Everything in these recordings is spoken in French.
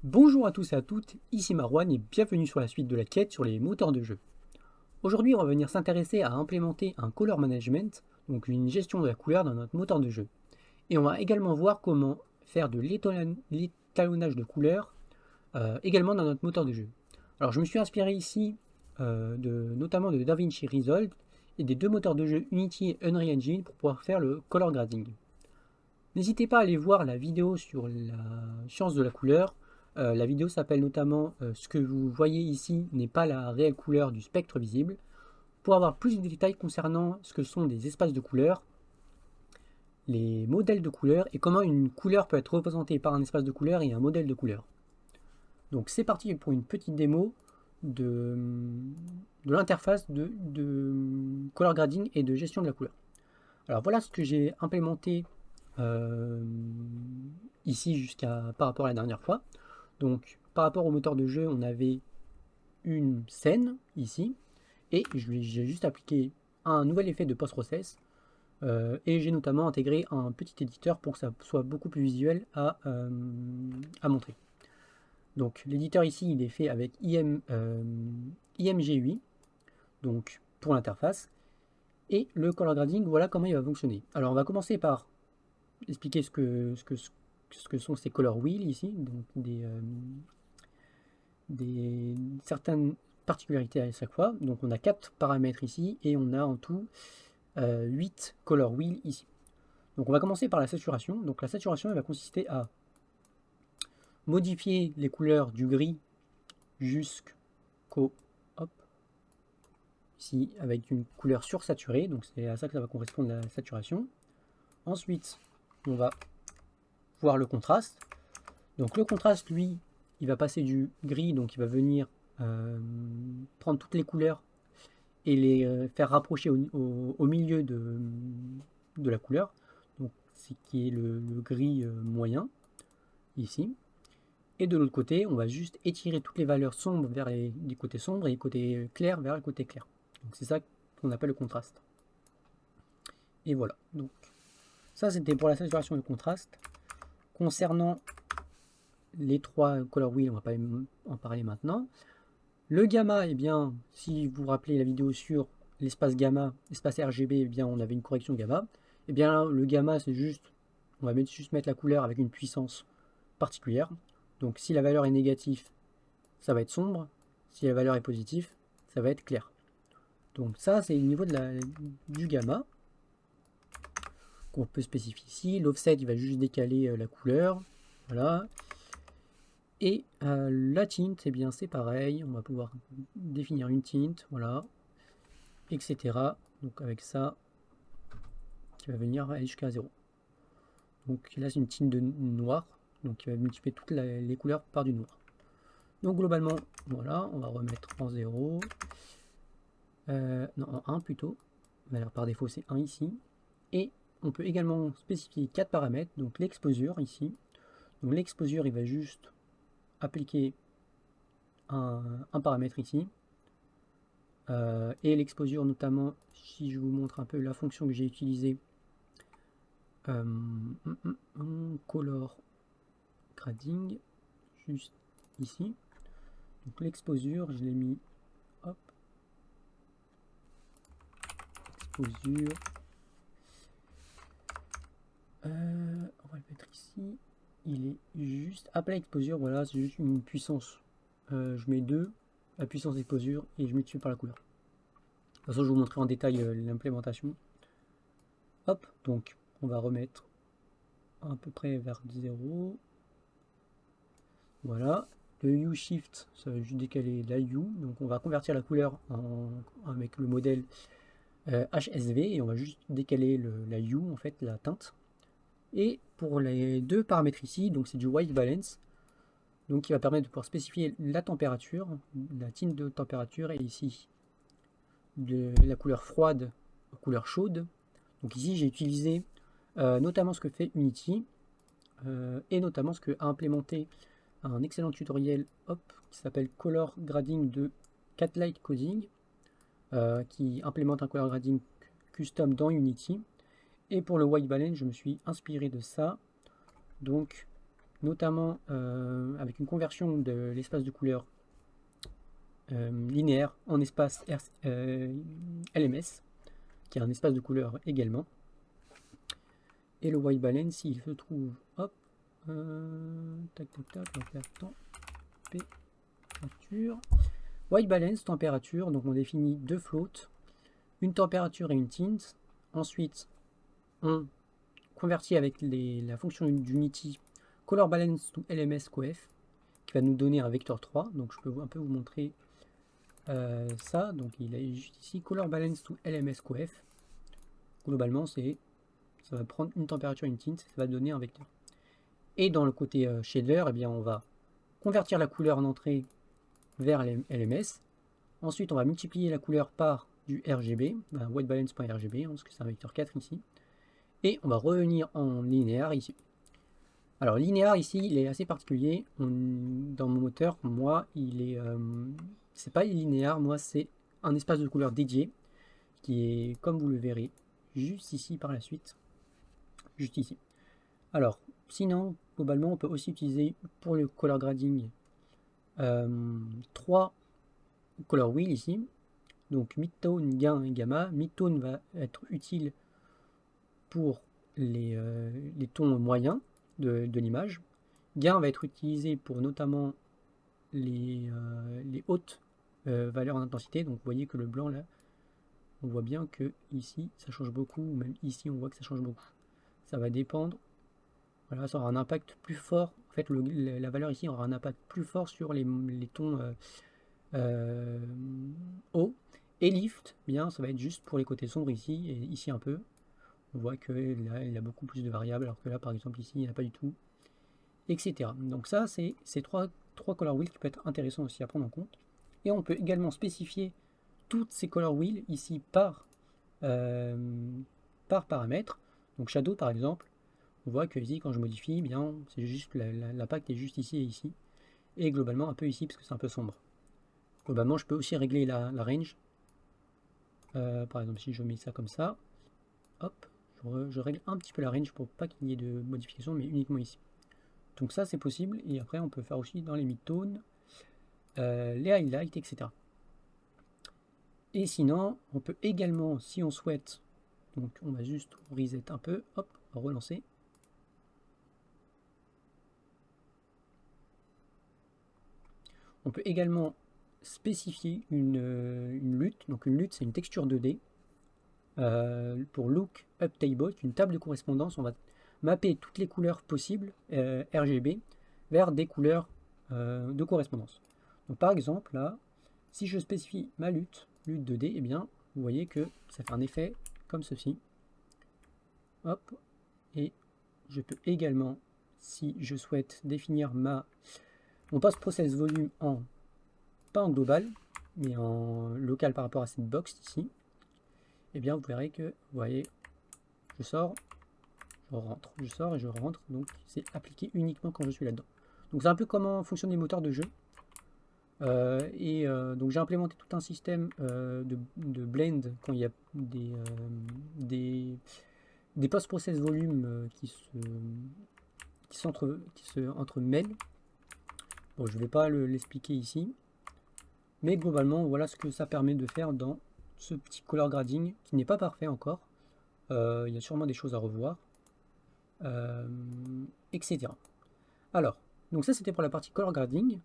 Bonjour à tous et à toutes, ici Marwan et bienvenue sur la suite de la quête sur les moteurs de jeu. Aujourd'hui, on va venir s'intéresser à implémenter un color management, donc une gestion de la couleur dans notre moteur de jeu. Et on va également voir comment faire de l'étalonnage de couleurs également dans notre moteur de jeu. Alors je me suis inspiré ici notamment de DaVinci Resolve et des deux moteurs de jeu Unity et Unreal Engine pour pouvoir faire le color grading. N'hésitez pas à aller voir la vidéo sur la science de la couleur. La vidéo s'appelle notamment ce que vous voyez ici n'est pas la réelle couleur du spectre visible. Pour avoir plus de détails concernant ce que sont des espaces de couleurs, les modèles de couleurs et comment une couleur peut être représentée par un espace de couleur et un modèle de couleur. Donc c'est parti pour une petite démo de l'interface de color grading et de gestion de la couleur. Alors voilà ce que j'ai implémenté euh, ici par rapport à la dernière fois. Donc par rapport au moteur de jeu, on avait une scène ici et j'ai juste appliqué un nouvel effet de post-process et j'ai notamment intégré un petit éditeur pour que ça soit beaucoup plus visuel à montrer. Donc l'éditeur ici il est fait avec IMG8 donc pour l'interface et le color grading voilà comment il va fonctionner. Alors on va commencer par expliquer ce que sont ces color wheels ici, donc certaines particularités à chaque fois. Donc on a 4 paramètres ici et on a en tout 8 color wheels ici. Donc on va commencer par la saturation. Donc la saturation elle va consister à modifier les couleurs du gris jusqu'au hop, ici avec une couleur sursaturée. Donc c'est à ça que ça va correspondre la saturation. Ensuite on va voir le contraste. Donc le contraste, lui, il va passer du gris, donc il va venir prendre toutes les couleurs et les faire rapprocher au milieu de la couleur. Donc c'est qui est le gris moyen, ici. Et de l'autre côté, on va juste étirer toutes les valeurs sombres vers les côtés sombres et les côtés clairs vers les côtés clairs. Donc c'est ça qu'on appelle le contraste. Et voilà. Donc ça c'était pour la saturation et le contraste. Concernant les 3 color wheels, on va pas en parler maintenant. Le gamma, eh bien, si vous vous rappelez la vidéo sur l'espace gamma, l'espace RGB, eh bien, on avait une correction gamma. Eh bien, le gamma, c'est juste, on va juste mettre la couleur avec une puissance particulière. Donc, si la valeur est négative, ça va être sombre. Si la valeur est positive, ça va être clair. Donc ça, c'est le niveau du gamma qu'on peut spécifier ici. L'offset, il va juste décaler la couleur. Voilà. Et la tint, eh bien c'est pareil, on va pouvoir définir une tint, voilà, etc. Donc avec ça, qui va venir aller jusqu'à 0. Donc là c'est une tint de noir, donc qui va multiplier toutes les couleurs par du noir. Donc globalement, voilà, on va remettre en 0, non en 1 plutôt, alors par défaut c'est 1 ici. Et on peut également spécifier 4 paramètres, donc l'exposure ici. Donc l'exposure il va juste appliquer un paramètre ici. Et l'exposure notamment, si je vous montre un peu la fonction que j'ai utilisée, color grading, juste ici. Donc l'exposure, je l'ai mis, hop, exposure, on va le mettre ici, il est juste, apply exposure, voilà, c'est juste une puissance, je mets 2, la puissance d'exposure, et je multiplie par la couleur. De toute façon, je vous montrerai en détail l'implémentation. Hop, donc on va remettre à peu près vers 0. Voilà. Le Hue Shift, ça va juste décaler la Hue. Donc on va convertir la couleur avec le modèle HSV et on va juste décaler la Hue, en fait, la teinte. Et pour les deux paramètres ici, donc c'est du White Balance, donc qui va permettre de pouvoir spécifier la température, la tinte de température, et ici de la couleur froide, la couleur chaude. Donc ici j'ai utilisé notamment ce que fait Unity et notamment ce que a implémenté un excellent tutoriel qui s'appelle Color Grading de Catlight Coding qui implémente un color grading custom dans Unity. Et pour le white balance, je me suis inspiré de ça. Donc notamment avec une conversion de l'espace de couleur linéaire en espace LMS, qui est un espace de couleur également. Et le white balance, il se trouve, hop, tac tac tac, on va faire température. White balance, température, donc on définit deux floats, une température et une tint. Ensuite, on convertit avec la fonction d'Unity color balance to LMS coef, qui va nous donner un vecteur 3. Donc je peux un peu vous montrer ça. Donc il est juste ici, color balance to LMS coef. Globalement, ça va prendre une température et une tint, ça va donner un vecteur. Et dans le côté shader, eh bien, on va convertir la couleur en entrée vers LMS. Ensuite, on va multiplier la couleur par du RGB, whitebalance.rgb, parce que c'est un vecteur 4 ici. Et on va revenir en linéaire ici. Alors, linéaire ici, il est assez particulier. Dans mon moteur, moi, c'est pas linéaire, moi, c'est un espace de couleur dédié, qui est, comme vous le verrez, juste ici par la suite. Juste ici. Alors, sinon, globalement, on peut aussi utiliser pour le color grading 3 color wheel ici. Donc midtone, gain et gamma. Midtone va être utile pour les tons moyens de l'image. Gain va être utilisé pour notamment les hautes valeurs en intensité. Donc vous voyez que le blanc là, on voit bien que ici ça change beaucoup, ou même ici on voit que ça change beaucoup. Ça va dépendre. Voilà, ça aura un impact plus fort. En fait, la valeur ici aura un impact plus fort sur les tons haut. Et lift, bien, ça va être juste pour les côtés sombres ici et ici un peu. On voit que là, il a beaucoup plus de variables, alors que là, par exemple, ici, il n'y en a pas du tout, etc. Donc ça, c'est ces trois color wheels qui peut être intéressant aussi à prendre en compte. Et on peut également spécifier toutes ces color wheels ici par paramètre. Donc shadow, par exemple, on voit que ici, quand je modifie, bien, c'est juste l'impact est juste ici et ici. Et globalement, un peu ici, parce que c'est un peu sombre. Globalement, je peux aussi régler la range. Par exemple, si je mets ça comme ça, hop, je règle un petit peu la range pour pas qu'il y ait de modification, mais uniquement ici. Donc ça, c'est possible. Et après, on peut faire aussi dans les midtones, les highlights, etc. Et sinon, on peut également, si on souhaite, donc on va juste reset un peu, hop, on va relancer. On peut également spécifier une lutte. Donc une lutte, c'est une texture 2D. Pour Look Up Table, une table de correspondance, on va mapper toutes les couleurs possibles RGB vers des couleurs de correspondance. Donc par exemple, là, si je spécifie ma lutte 2D, eh bien, vous voyez que ça fait un effet comme ceci. Hop, et je peux également, si je souhaite définir mon post-process volume pas en global, mais en local par rapport à cette box ici, et bien vous verrez que, vous voyez, je sors, je rentre, je sors et je rentre, donc c'est appliqué uniquement quand je suis là-dedans. Donc c'est un peu comment fonctionnent les moteurs de jeu. Donc j'ai implémenté tout un système de blend quand il y a des post-process volume qui se entremêlent. Bon, je ne vais pas l'expliquer ici, mais globalement, voilà ce que ça permet de faire dans ce petit color grading qui n'est pas parfait encore. Il y a sûrement des choses à revoir, etc. Alors, donc ça c'était pour la partie color grading.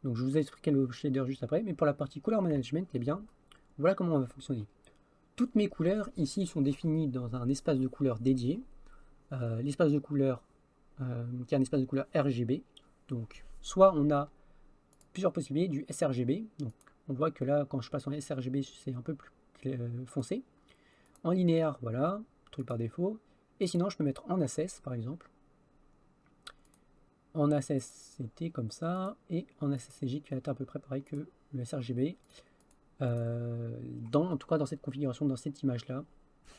Donc je vous ai expliqué le shader juste après, mais pour la partie color management, eh bien, voilà comment on va fonctionner. Toutes mes couleurs ici sont définies dans un espace de couleur dédié. L'espace de couleur qui est un espace de couleur RGB. Donc soit on a plusieurs possibilités du sRGB. Donc on voit que là, quand je passe en sRGB, c'est un peu plus foncé. En linéaire, voilà, truc par défaut. Et sinon, je peux mettre en access, par exemple. En access, c'était comme ça. Et en access-CG, qui va être à peu près pareil que le sRGB. En tout cas, dans cette configuration, dans cette image-là.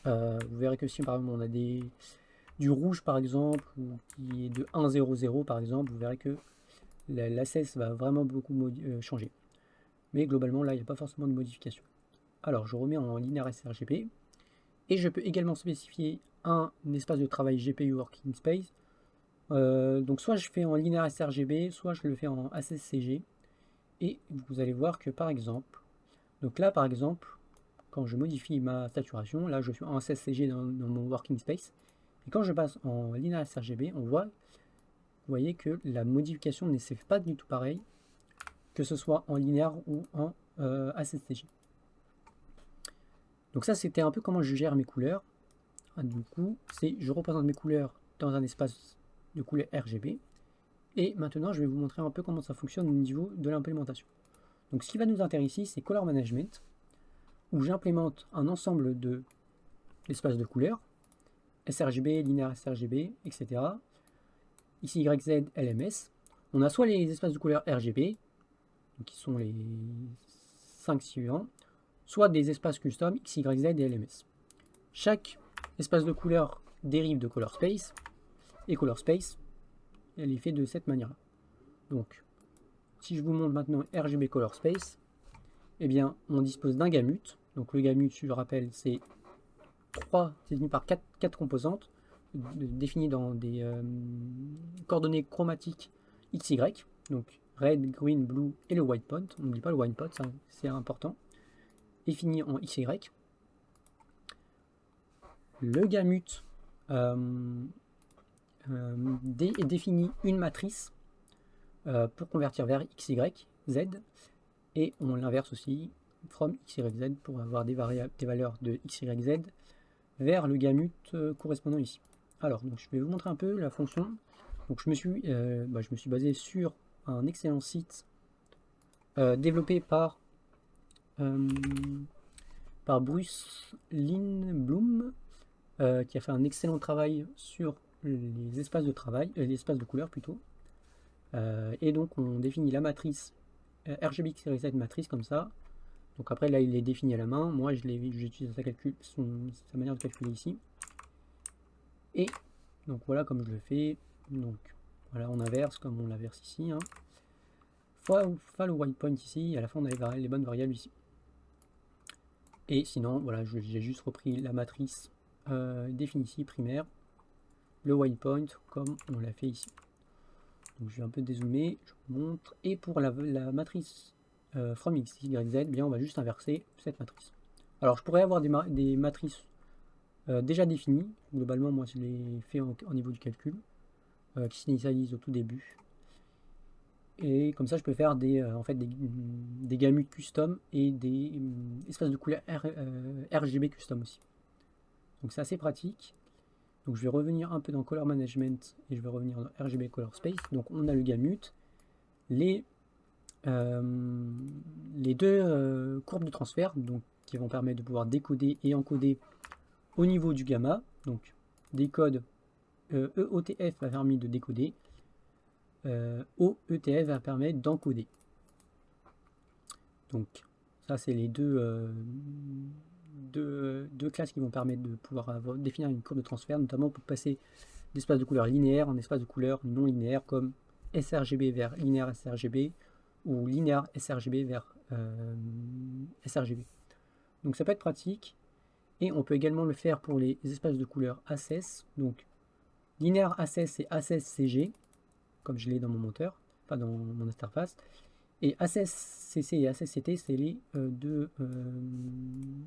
Vous verrez que si, par exemple, on a du rouge, par exemple, ou qui est de 1,00, par exemple, vous verrez que l'access va vraiment beaucoup changer. Mais globalement, là, il n'y a pas forcément de modification. Alors, je remets en linéaire sRGB. Et je peux également spécifier un espace de travail GPU Working Space. Donc soit je fais en linéaire sRGB, soit je le fais en ACSCG. Et vous allez voir que par exemple, donc là par exemple, quand je modifie ma saturation, là je suis en ACSCG dans mon working space, et quand je passe en linéaire sRGB, on voit, vous voyez que la modification ne s'est pas du tout pareil, que ce soit en linéaire ou en ACSCG. Donc ça c'était un peu comment je gère mes couleurs. Du coup, je représente mes couleurs dans un espace de couleurs RGB. Et maintenant, je vais vous montrer un peu comment ça fonctionne au niveau de l'implémentation. Donc, ce qui va nous intéresser ici, c'est Color Management, où j'implémente un ensemble d'espaces de couleurs, sRGB, linéaire sRGB, etc. Ici, YZ, LMS. On a soit les espaces de couleurs RGB, qui sont les 5 suivants, soit des espaces custom X, Y, Z et LMS. Chaque espace de couleur dérive de Color Space, et Color Space, elle est faite de cette manière-là. Donc, si je vous montre maintenant RGB Color Space, eh bien, on dispose d'un gamut. Donc, le gamut, je le rappelle, c'est défini par 4 composantes, définies dans des coordonnées chromatiques XY. Donc, red, green, blue et le white point. On n'oublie pas le white point, c'est important. Défini en XY. Le gamut définit une matrice pour convertir vers XY, Z, et on l'inverse aussi from XYZ pour avoir des valeurs de XYZ vers le gamut correspondant ici. Alors, donc, je vais vous montrer un peu la fonction. Donc, je me suis basé sur un excellent site développé par Bruce Lindblom, qui a fait un excellent travail sur les espaces de travail, les espaces de couleurs plutôt. Et donc on définit la matrice RGB XYZ matrice comme ça. Donc après là il est défini à la main. Moi j'utilise sa manière de calculer ici. Et donc voilà comme je le fais. Donc voilà on inverse comme on l'inverse ici. Hein. Fois le white point ici. Et à la fin on a les bonnes variables ici. Et sinon voilà j'ai juste repris la matrice définie ici primaire. Le white point comme on l'a fait ici. Donc je vais un peu dézoomer, je vous montre. Et pour la matrice from x, y, z, bien on va juste inverser cette matrice. Alors je pourrais avoir des matrices déjà définies. Globalement, moi je les fais au niveau du calcul, qui s'initialisent au tout début. Et comme ça, je peux faire en fait des gamut custom et des espaces de couleur RGB custom aussi. Donc c'est assez pratique. Donc je vais revenir un peu dans Color Management et je vais revenir dans RGB Color Space. Donc on a le gamut, les deux courbes de transfert donc, qui vont permettre de pouvoir décoder et encoder au niveau du gamma. Donc décode EOTF va permettre de décoder, OETF va permettre d'encoder. Donc ça c'est les deux classes qui vont permettre de pouvoir définir une courbe de transfert, notamment pour passer d'espace de couleur linéaire en espace de couleur non linéaire, comme sRGB vers linéaire sRGB ou linéaire sRGB vers sRGB. Donc ça peut être pratique. Et on peut également le faire pour les espaces de couleur ACES. Donc linéaire ACES c'est ACES-CG, comme je l'ai dans mon moteur, pas dans mon interface. Et ACES-CC et ACES-CT, c'est les deux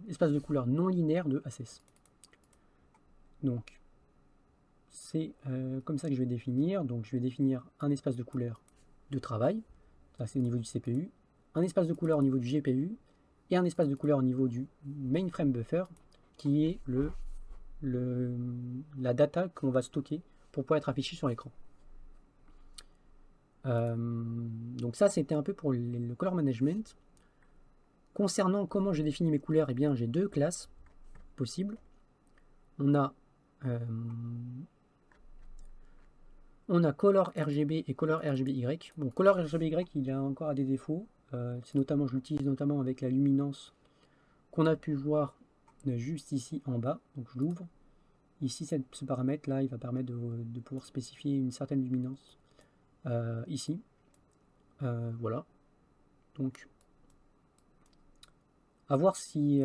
espaces de couleur non linéaires de ACES. Donc, c'est comme ça que je vais définir. Donc, je vais définir un espace de couleur de travail, ça c'est au niveau du CPU, un espace de couleur au niveau du GPU, et un espace de couleur au niveau du mainframe buffer, qui est la data qu'on va stocker pour pouvoir être affiché sur l'écran. Donc ça c'était un peu pour le color management. Concernant comment je définis mes couleurs, eh bien j'ai deux classes possibles. On a color RGB et color RGBY. Bon, color RGBY il a encore des défauts. C'est notamment, je l'utilise notamment avec la luminance qu'on a pu voir juste ici en bas. Donc je l'ouvre. Ici ce paramètre là il va permettre de pouvoir spécifier une certaine luminance ici. Voilà. Donc à voir si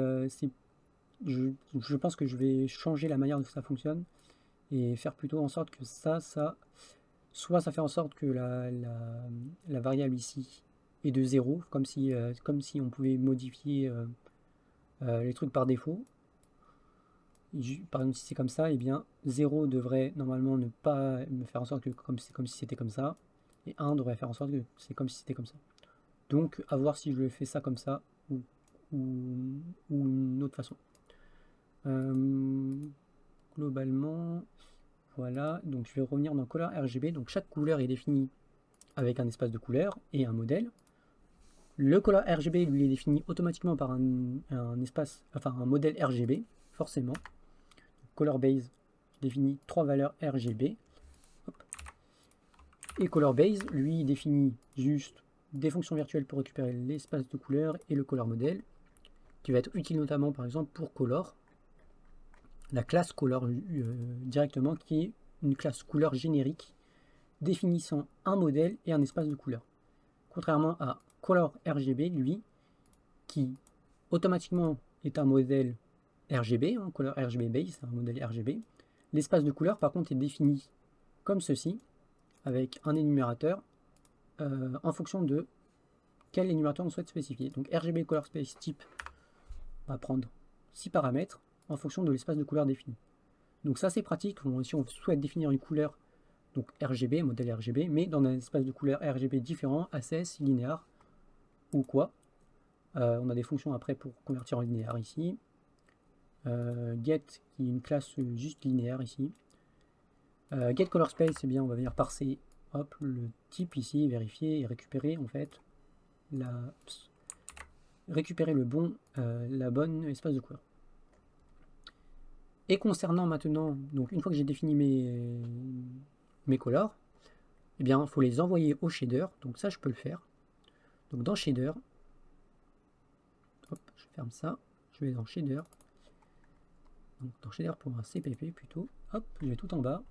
je pense que je vais changer la manière dont ça fonctionne et faire plutôt en sorte que ça soit ça fait en sorte que la variable ici est de 0, comme si on pouvait modifier les trucs par défaut. Par exemple, si c'est comme ça, et bien 0 devrait normalement ne pas me faire en sorte que c'est comme si c'était comme ça, et 1 devrait faire en sorte que c'est comme si c'était comme ça. Donc, à voir si je fais ça comme ça, ou une autre façon. Globalement, voilà, donc je vais revenir dans Color RGB. Donc chaque couleur est définie avec un espace de couleur et un modèle. Le Color RGB lui est défini automatiquement par un espace, enfin un modèle RGB, forcément. Color Base définit 3 valeurs RGB. Hop. Et Color Base, lui, définit juste des fonctions virtuelles pour récupérer l'espace de couleur et le color model, qui va être utile notamment par exemple pour Color, la classe Color directement, qui est une classe couleur générique définissant un modèle et un espace de couleur. Contrairement à Color RGB, lui, qui automatiquement est un modèle RGB, Color RGB Base, un modèle RGB. L'espace de couleur, par contre, est défini comme ceci, avec un énumérateur en fonction de quel énumérateur on souhaite spécifier. Donc RGB Color Space Type va prendre 6 paramètres en fonction de l'espace de couleur défini. Donc ça c'est pratique si on souhaite définir une couleur, donc RGB, modèle RGB, mais dans un espace de couleur RGB différent, ACS, linéaire ou quoi. On a des fonctions après pour convertir en linéaire ici. Get qui est une classe juste linéaire ici. Get Color Space, eh bien on va venir parser hop, le type ici, vérifier et récupérer en fait récupérer la bonne espace de couleur. Et concernant maintenant, donc une fois que j'ai défini mes colors, eh bien il faut les envoyer au shader. Donc ça je peux le faire. Donc dans shader, hop, je ferme ça, je vais dans shader. Donc dans shader pour un CPP plutôt, hop, je vais tout en bas.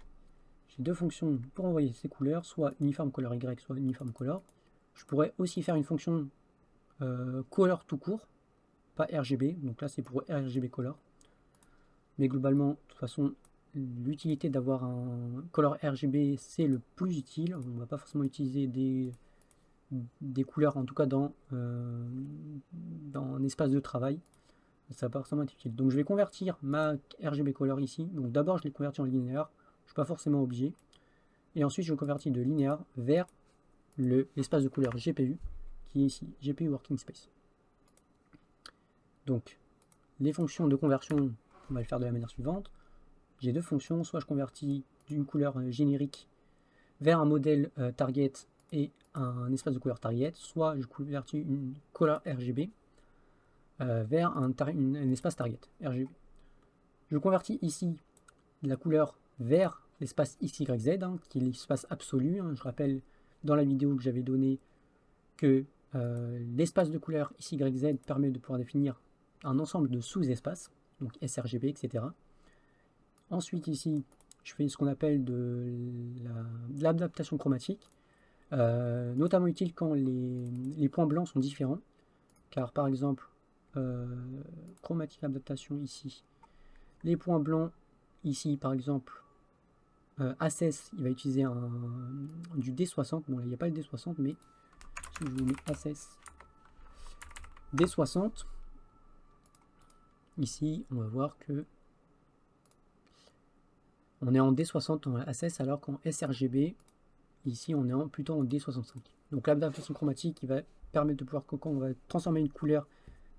J'ai deux fonctions pour envoyer ces couleurs, soit uniform color Y, soit uniform color. Je pourrais aussi faire une fonction color tout court, pas RGB, donc là c'est pour RGB color. Mais globalement, de toute façon, l'utilité d'avoir un color RGB, c'est le plus utile. On ne va pas forcément utiliser des couleurs, en tout cas dans un espace de travail. Ça va pas forcément être utile. Donc je vais convertir ma RGB color ici. Donc d'abord je l'ai converti en linéaire. Je ne suis pas forcément obligé. Et ensuite je convertis de linéaire vers l'espace de couleur GPU, qui est ici, GPU Working Space. Donc les fonctions de conversion, on va le faire de la manière suivante. J'ai deux fonctions, soit je convertis d'une couleur générique vers un modèle target et un espace de couleur target, soit je convertis une couleur RGB vers un espace target RGB. Je convertis ici la couleur vers l'espace XYZ, qui est l'espace absolu. Je rappelle dans la vidéo que j'avais donné que l'espace de couleur XYZ permet de pouvoir définir un ensemble de sous-espaces, donc sRGB, etc. Ensuite ici, je fais ce qu'on appelle de l'adaptation chromatique, notamment utile quand les points blancs sont différents, car par exemple, chromatique adaptation ici, les points blancs ici par exemple, ACES, il va utiliser du D60, bon là il n'y a pas le D60, mais si je vous mets ACES D60, ici on va voir que on est en D60 en ACES alors qu'en sRGB, ici on est plutôt en D65. Donc l'adaptation chromatique qui va permettre de pouvoir, quand on va transformer une couleur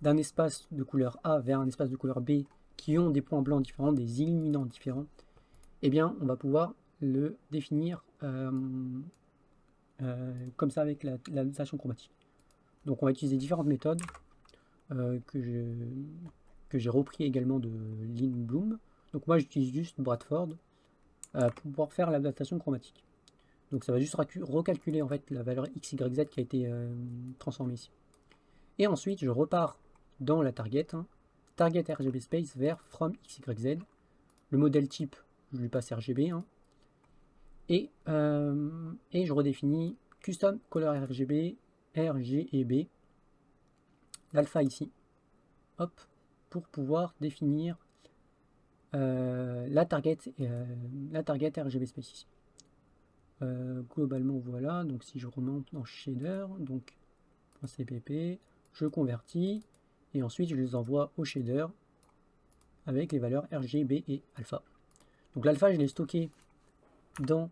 d'un espace de couleur A vers un espace de couleur B qui ont des points blancs différents, des illuminants différents, eh bien on va pouvoir le définir comme ça avec l'adaptation chromatique. Donc on va utiliser différentes méthodes que j'ai repris également de Lynn Bloom. Donc moi j'utilise juste Bradford pour pouvoir faire l'adaptation chromatique. Donc ça va juste recalculer en fait la valeur XYZ qui a été transformée ici. Et ensuite je repars dans la target, target RGB space vers from XYZ. Le modèle type, je lui passe RGB. Et je redéfinis custom color RGB, RG et B. L'alpha ici. Hop, pour pouvoir définir la target RGB space ici. globalement voilà, donc si je remonte dans shader, donc .cpp, je convertis et ensuite je les envoie au shader avec les valeurs RGB et alpha. Donc l'alpha je l'ai stocké dans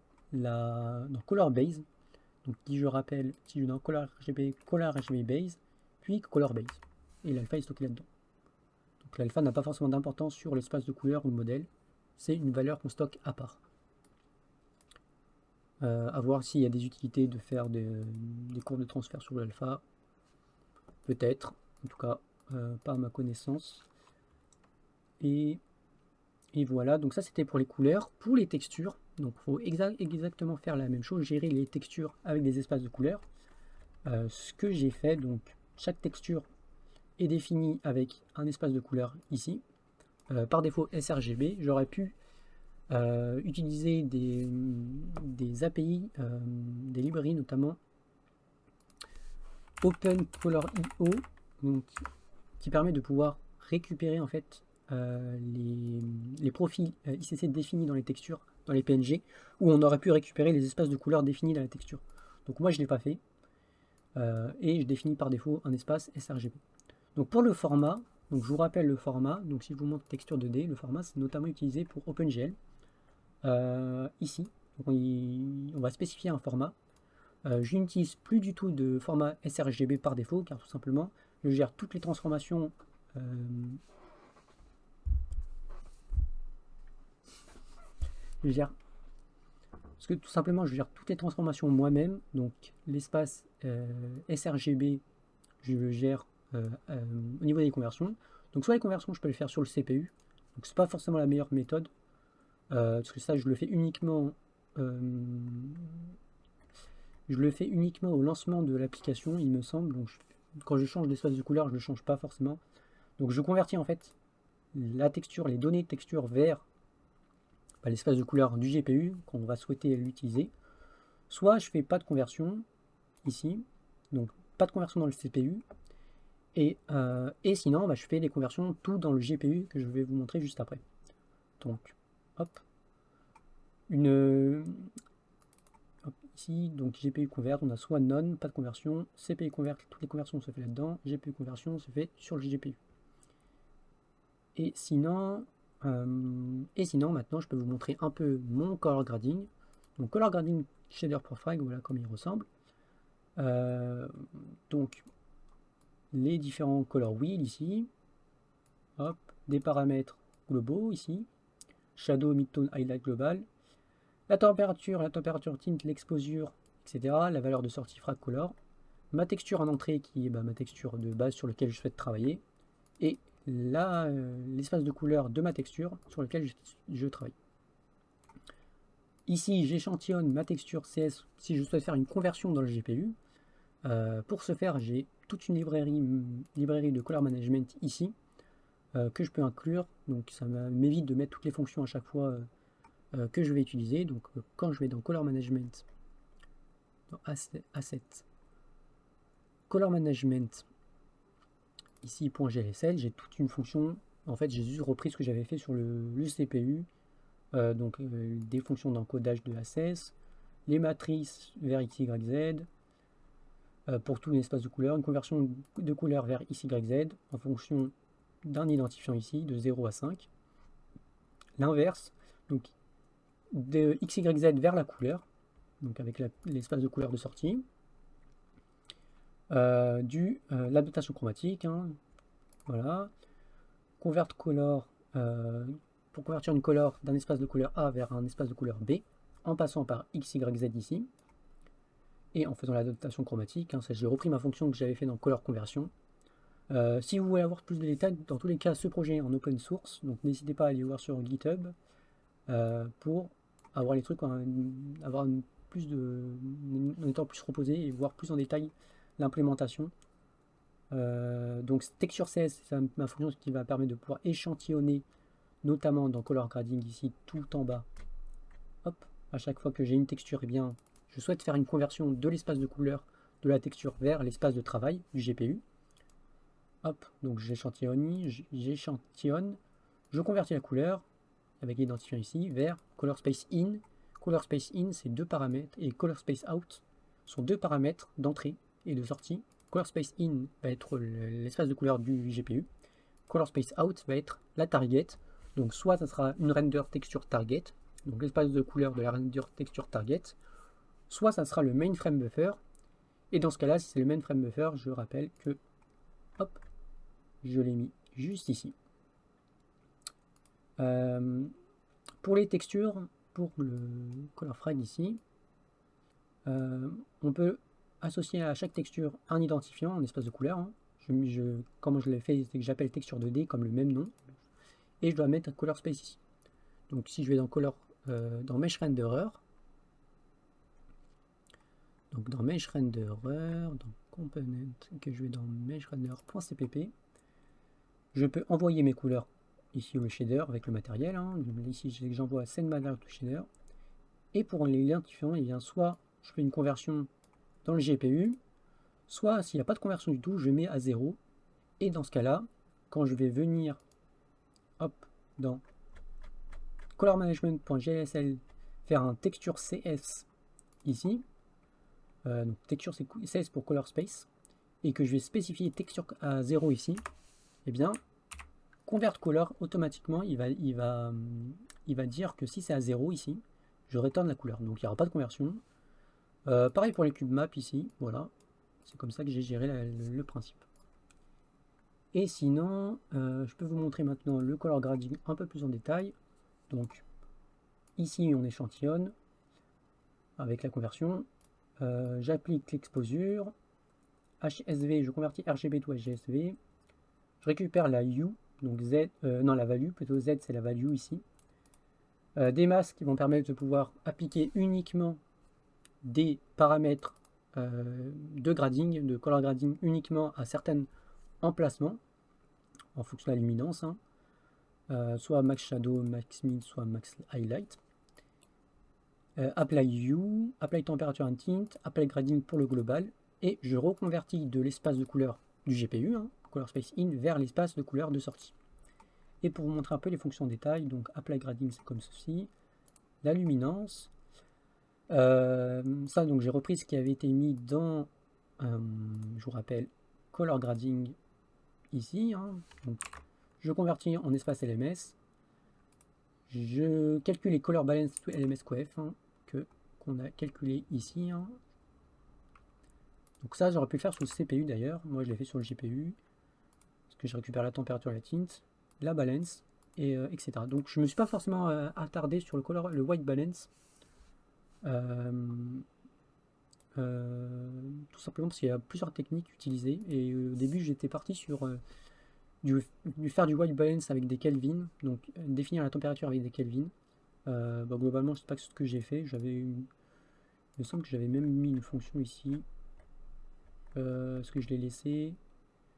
Colorbase. Donc si je rappelle, si je vais dans Color RGB Base, puis Color Base. Et l'alpha est stocké là-dedans. Donc l'alpha n'a pas forcément d'importance sur l'espace de couleur ou le modèle. C'est une valeur qu'on stocke à part. À voir s'il y a des utilités de faire des courbes de transfert sur l'alpha. Peut-être. En tout cas, pas à ma connaissance. Et voilà, donc ça c'était pour les couleurs. Pour les textures, donc il faut exactement faire la même chose, gérer les textures avec des espaces de couleurs. Ce que j'ai fait, donc chaque texture est définie avec un espace de couleur ici. Par défaut sRGB, j'aurais pu utiliser des API, des librairies notamment OpenColor.io, donc qui permet de pouvoir récupérer en fait les profils ICC définis dans les textures, dans les PNG, où on aurait pu récupérer les espaces de couleurs définis dans la texture. Donc moi je ne l'ai pas fait, et je définis par défaut un espace sRGB. Donc pour le format, donc je vous rappelle le format, donc si je vous montre texture 2D, le format c'est notamment utilisé pour OpenGL. Ici, donc on va spécifier un format. Je n'utilise plus du tout de format sRGB par défaut, car tout simplement je gère toutes les transformations parce que tout simplement je gère toutes les transformations moi-même, donc l'espace sRGB je le gère au niveau des conversions. Donc soit les conversions je peux les faire sur le CPU, donc c'est pas forcément la meilleure méthode, parce que ça je le fais uniquement au lancement de l'application il me semble, donc quand je change d'espace de couleur je ne le change pas forcément. Donc je convertis en fait la texture, les données de texture vers l'espace de couleur du GPU qu'on va souhaiter l'utiliser. Soit je fais pas de conversion ici, donc pas de conversion dans le CPU, et sinon je fais les conversions tout dans le GPU que je vais vous montrer juste après. Donc hop, ici, donc GPU convert, on a soit none, pas de conversion, CPU convert, toutes les conversions se fait là-dedans, GPU conversion se fait sur le GPU. Et sinon, maintenant, je peux vous montrer un peu mon color grading. Donc color grading shader profile, voilà comme il ressemble. Donc les différents color wheel ici, hop, des paramètres globaux ici, shadow, midtone, highlight global, la température tint, l'exposure, etc. La valeur de sortie frag color, ma texture en entrée qui est ma texture de base sur laquelle je souhaite travailler, et l'espace de couleur de ma texture sur lequel je travaille. Ici, j'échantillonne ma texture CS si je souhaite faire une conversion dans le GPU. Pour ce faire, j'ai toute une librairie de color management ici que je peux inclure. Donc ça m'évite de mettre toutes les fonctions à chaque fois que je vais utiliser. Donc quand je vais dans color management, dans asset, color management, ici .glsl, j'ai toute une fonction. En fait, j'ai juste repris ce que j'avais fait sur le CPU. Donc des fonctions d'encodage de ACES, les matrices vers x, y, z, pour tout l'espace de couleur, une conversion de couleur vers x, y, z en fonction d'un identifiant ici de 0 à 5. L'inverse, donc de x, y, z vers la couleur, donc avec l'espace de couleur de sortie, l'adaptation chromatique, hein, voilà, convert color, pour convertir une color d'un espace de couleur A vers un espace de couleur B, en passant par x, y, z ici, et en faisant l'adaptation chromatique, hein, j'ai repris ma fonction que j'avais fait dans color conversion. Si vous voulez avoir plus de détails, dans tous les cas, ce projet est en open source, donc n'hésitez pas à aller voir sur GitHub pour avoir les trucs, avoir en étant plus reposé et voir plus en détail l'implémentation. Donc texture CS, c'est ma fonction qui va permettre de pouvoir échantillonner, notamment dans color grading ici tout en bas. Hop, à chaque fois que j'ai une texture, eh bien, je souhaite faire une conversion de l'espace de couleur de la texture vers l'espace de travail du GPU. Hop, donc j'échantillonne, je convertis la couleur avec l'identifiant ici vers color space in, color space in c'est 2 paramètres et color space out sont 2 paramètres d'entrée et de sortie. Color space in va être l'espace de couleur du GPU. Color space out va être la target. Donc soit ça sera une render texture target, donc l'espace de couleur de la render texture target, soit ça sera le main frame buffer. Et dans ce cas-là, si c'est le main frame buffer, je rappelle que hop, je l'ai mis juste ici. Pour les textures, pour le color frame ici, on peut associer à chaque texture un identifiant, un espace de couleur. Hein. Comment je l'ai fait, c'est que j'appelle texture 2D comme le même nom. Et je dois mettre un color space ici. Donc si je vais dans color, dans mesh renderer, donc dans mesh renderer, dans component, que je vais dans mesh renderer.cpp, je peux envoyer mes couleurs ici au shader avec le matériel. Hein. Ici j'envoie send material to shader. Et pour les identifiants, eh bien, soit je fais une conversion dans le GPU, soit s'il n'y a pas de conversion du tout, je mets à 0. Et dans ce cas-là, quand je vais venir hop, dans colormanagement.jsl faire un texture CS ici, donc texture CS pour color space, et que je vais spécifier texture à 0 ici, et bien convert color automatiquement il va dire que si c'est à 0 ici, je retourne la couleur, donc il n'y aura pas de conversion. Pareil pour les cubes map ici, voilà, c'est comme ça que j'ai géré le principe. Et sinon, je peux vous montrer maintenant le color grading un peu plus en détail. Donc ici on échantillonne avec la conversion, j'applique l'exposure, HSV, je convertis RGB to HSV, je récupère la U, donc Z, non la value, plutôt Z c'est la value ici. Des masques qui vont permettre de pouvoir appliquer uniquement des paramètres de grading, de color grading uniquement à certains emplacements, en fonction de la luminance, hein. Soit max shadow, max mid, soit max highlight. Apply hue, apply temperature and tint, apply grading pour le global, et je reconvertis de l'espace de couleur du GPU, hein, color space in, vers l'espace de couleur de sortie. Et pour vous montrer un peu les fonctions détail, donc apply grading c'est comme ceci, la luminance, ça donc j'ai repris ce qui avait été mis dans, je vous rappelle, color grading ici, hein, donc, je convertis en espace LMS, je calcule les color balance to LMS coef, hein, qu'on a calculé ici. Hein. Donc ça, j'aurais pu le faire sur le CPU d'ailleurs. Moi, je l'ai fait sur le GPU. Parce que je récupère la température, la tint, la balance, et, etc. Donc je ne me suis pas forcément attardé sur le white balance. Tout simplement parce qu'il y a plusieurs techniques utilisées. Et au début, j'étais parti sur faire du white balance avec des Kelvin. Donc définir la température avec des Kelvin. Globalement, je sais pas ce que j'ai fait. Il me semble que j'avais même mis une fonction ici. Est-ce que je l'ai laissé?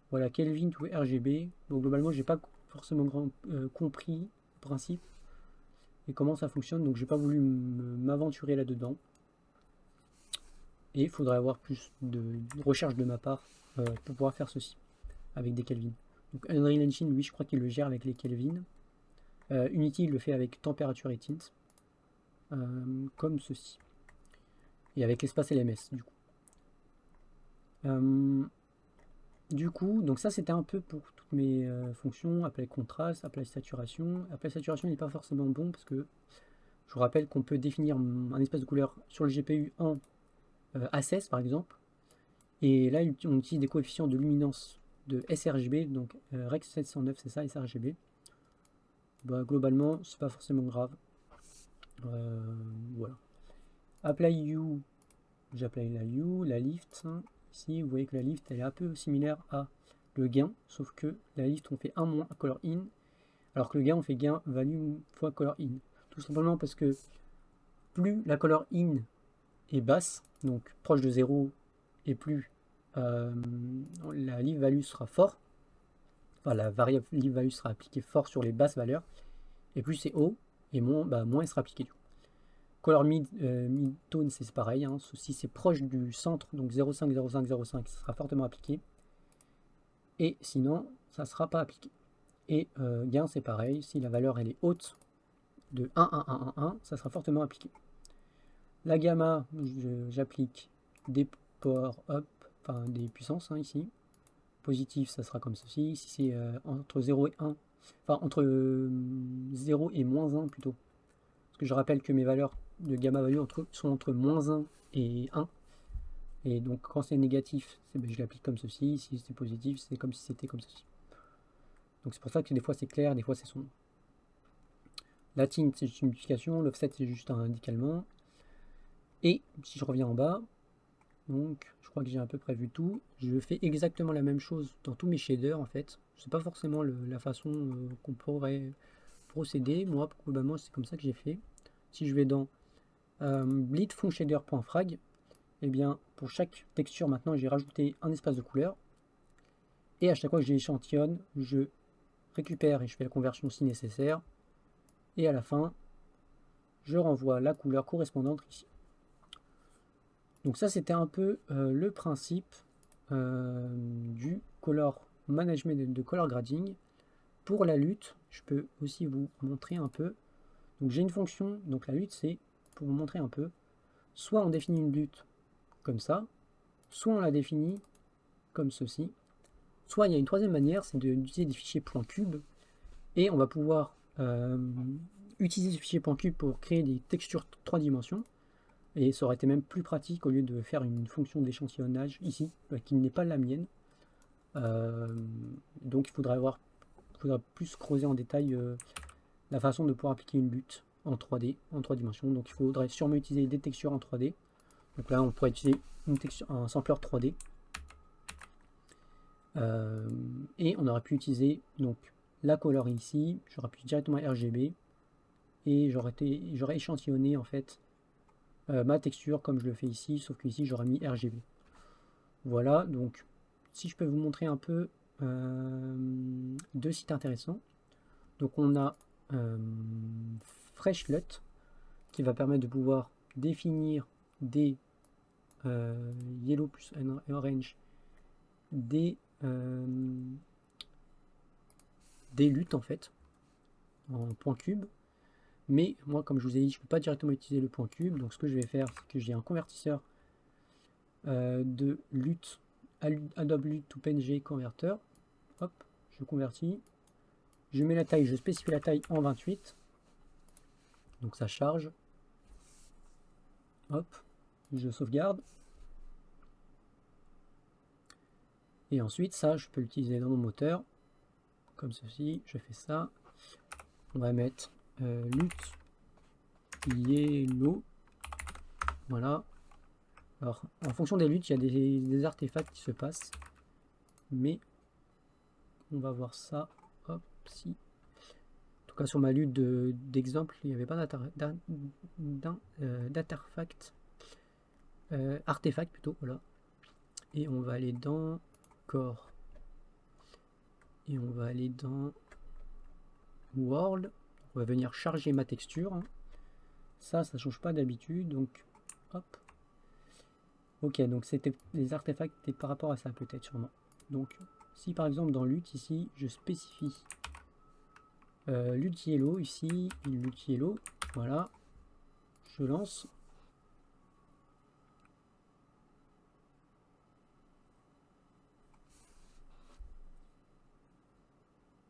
Voilà, Kelvin to RGB. Donc globalement, j'ai pas forcément compris le principe et comment ça fonctionne. Donc j'ai pas voulu m'aventurer là-dedans. Et il faudrait avoir plus de recherche de ma part pour pouvoir faire ceci avec des Kelvin. Donc Unreal Engine, oui, je crois qu'il le gère avec les Kelvin. Unity le fait avec température et tint, comme ceci, et avec l'espace LMS du coup. Donc ça c'était un peu pour toutes mes fonctions, appel contraste, appel saturation. Appel saturation n'est pas forcément bon parce que je vous rappelle qu'on peut définir un espace de couleur sur le GPU en A16 par exemple, et là on utilise des coefficients de luminance de sRGB, donc Rec 709 c'est ça, sRGB. Globalement, c'est pas forcément grave. Voilà. Apply hue, j'appelle la hue, la lift. Hein. Ici, vous voyez que la lift elle est un peu similaire à le gain, sauf que la lift on fait 1 moins color in, alors que le gain on fait gain value fois color in. Tout simplement parce que plus la color in est basse, donc proche de 0, et plus la lift value sera fort. Enfin, la variable lift value sera appliquée fort sur les basses valeurs, et plus c'est haut, et moins il sera appliqué. Color mid-tone, c'est pareil, hein. Si c'est proche du centre, donc 0,5, 0,5, 0,5, ça sera fortement appliqué, et sinon, ça ne sera pas appliqué. Et gain, c'est pareil, si la valeur elle est haute de 1, 1, 1, 1, 1, ça sera fortement appliqué. La gamma, j'applique des power up, enfin des puissances hein, ici. Positif, ça sera comme ceci. Si c'est entre 0 et 1, enfin entre 0 et moins 1 plutôt. Parce que je rappelle que mes valeurs de gamma value sont entre moins 1 et 1. Et donc quand c'est négatif, ben, je l'applique comme ceci. Si c'est positif, c'est comme si c'était comme ceci. Donc c'est pour ça que des fois c'est clair, des fois c'est sombre. La tint c'est juste une multiplication, l'offset c'est juste un indicalement. Et si je reviens en bas, donc je crois que j'ai à peu près vu tout. Je fais exactement la même chose dans tous mes shaders en fait. C'est pas forcément la façon qu'on pourrait procéder. Moi, probablement, c'est comme ça que j'ai fait. Si je vais dans bleed fond shader.frag, et bien pour chaque texture maintenant, j'ai rajouté un espace de couleur. Et à chaque fois que j'échantillonne, je récupère et je fais la conversion si nécessaire. Et à la fin, je renvoie la couleur correspondante ici. Donc ça, c'était un peu le principe du color management de color grading. Pour la lutte, je peux aussi vous montrer un peu. Donc j'ai une fonction, donc la lutte c'est, pour vous montrer un peu, soit on définit une lutte comme ça, soit on la définit comme ceci, soit il y a une troisième manière, c'est d'utiliser des fichiers .cube, et on va pouvoir utiliser ce fichier .cube pour créer des textures 3 dimensions, et ça aurait été même plus pratique au lieu de faire une fonction d'échantillonnage ici, qui n'est pas la mienne. Donc il faudra plus creuser en détail la façon de pouvoir appliquer une lutte en 3D, en 3 dimensions. Donc il faudrait sûrement utiliser des textures en 3D. Donc là on pourrait utiliser un sampler 3D. Et on aurait pu utiliser donc la color ici, j'aurais pu directement RGB et j'aurais échantillonné en fait ma texture comme je le fais ici, sauf que ici j'aurais mis RGB. Voilà, donc si je peux vous montrer un peu deux sites intéressants. Donc on a Freshlut qui va permettre de pouvoir définir des yellow plus orange, des luttes en fait en point cube. Mais moi, comme je vous ai dit, je ne peux pas directement utiliser le point cube. Donc ce que je vais faire, c'est que j'ai un convertisseur de lutte Adobe Lutte to PNG converter. Hop, je convertis. Je mets la taille, je spécifie la taille en 28. Donc ça charge. Hop, je sauvegarde. Et ensuite, ça, je peux l'utiliser dans mon moteur. Comme ceci, je fais ça. On va mettre lutte yellow. Voilà. Alors, en fonction des luttes, il y a des artefacts qui se passent. Mais on va voir ça. Hop, si. En tout cas, sur ma lutte d'exemple, il n'y avait pas d'artefact. Artefact plutôt, voilà. Et on va aller dans Core. Et on va aller dans World. On va venir charger ma texture. Ça change pas d'habitude. Donc, hop. Ok, donc c'était les artefacts étaient par rapport à ça peut-être sûrement. Donc, si par exemple dans lutte ici, je spécifie lutte yellow ici, lutte yellow, voilà. Je lance.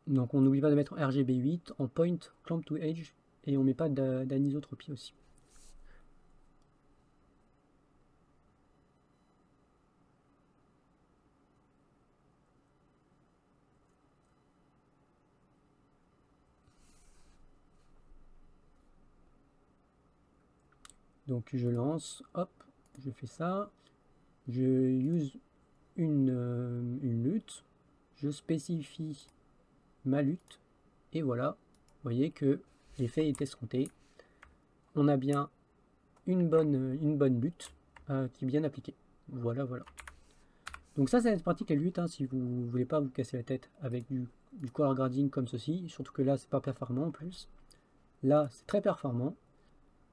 Donc on n'oublie pas de mettre RGB 8 en point, clamp to edge, et on met pas d'anisotropie aussi. Donc je lance, hop, je fais ça, je use une lutte, je spécifie ma lutte, et voilà, vous voyez que l'effet est escompté. On a bien une bonne lutte qui est bien appliquée. Voilà, voilà. Donc ça, c'est pratique la lutte, hein, si vous ne voulez pas vous casser la tête avec du color grading comme ceci, surtout que là, c'est pas performant en plus. Là, c'est très performant.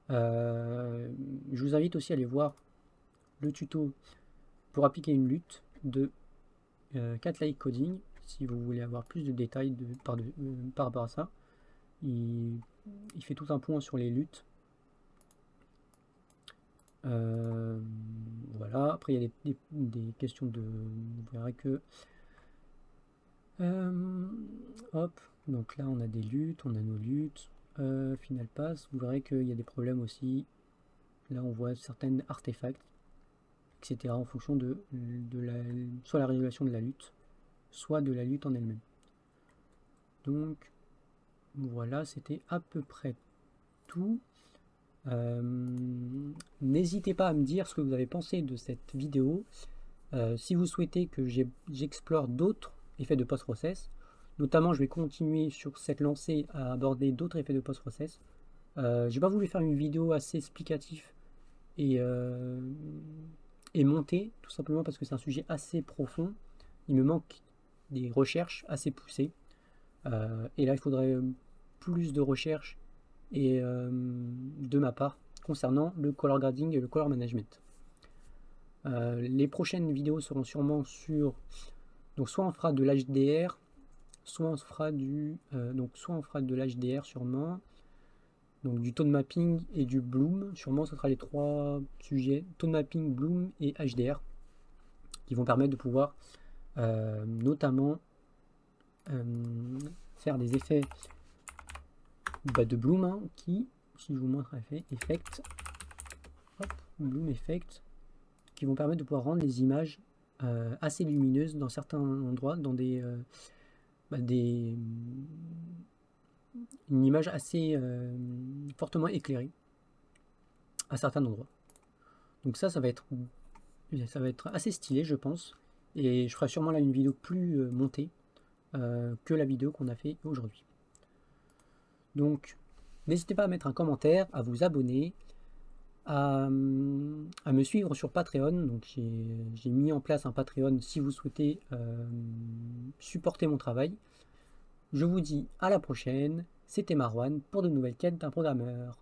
Je vous invite aussi à aller voir le tuto pour appliquer une lutte de Catlight Coding, si vous voulez avoir plus de détails par rapport à ça. Il fait tout un point sur les luttes. Voilà, après il y a des questions de... Vous verrez que... hop, donc là on a des luttes, on a nos luttes. Final pass, vous verrez qu'il y a des problèmes aussi. Là on voit certaines artefacts, etc. en fonction de soit la régulation de la lutte, soit de la lutte en elle-même. Donc voilà, c'était à peu près tout. N'hésitez pas à me dire ce que vous avez pensé de cette vidéo. Si vous souhaitez que j'explore d'autres effets de post-process, notamment je vais continuer sur cette lancée à aborder d'autres effets de post-process. J'ai pas voulu faire une vidéo assez explicative et montée, tout simplement parce que c'est un sujet assez profond. Il me manque des recherches assez poussées. Et là, il faudrait plus de recherches et de ma part concernant le color grading et le color management. Les prochaines vidéos seront sûrement sur, donc soit on fera de l'HDR, soit on fera de l'HDR sûrement, donc du tone mapping et du bloom, sûrement ce sera les trois sujets, tone mapping, bloom et HDR, qui vont permettre de pouvoir notamment faire des effets de bloom, hein, qui, si je vous montre effect, hop, bloom effect, qui vont permettre de pouvoir rendre les images assez lumineuses dans certains endroits, dans une image assez fortement éclairée à certains endroits. Donc ça va être assez stylé, je pense, et je ferai sûrement là une vidéo plus montée que la vidéo qu'on a fait aujourd'hui. Donc n'hésitez pas à mettre un commentaire, à vous abonner, à me suivre sur Patreon. Donc j'ai mis en place un Patreon si vous souhaitez supporter mon travail. Je vous dis à la prochaine, c'était Marwan pour de nouvelles quêtes d'un programmeur.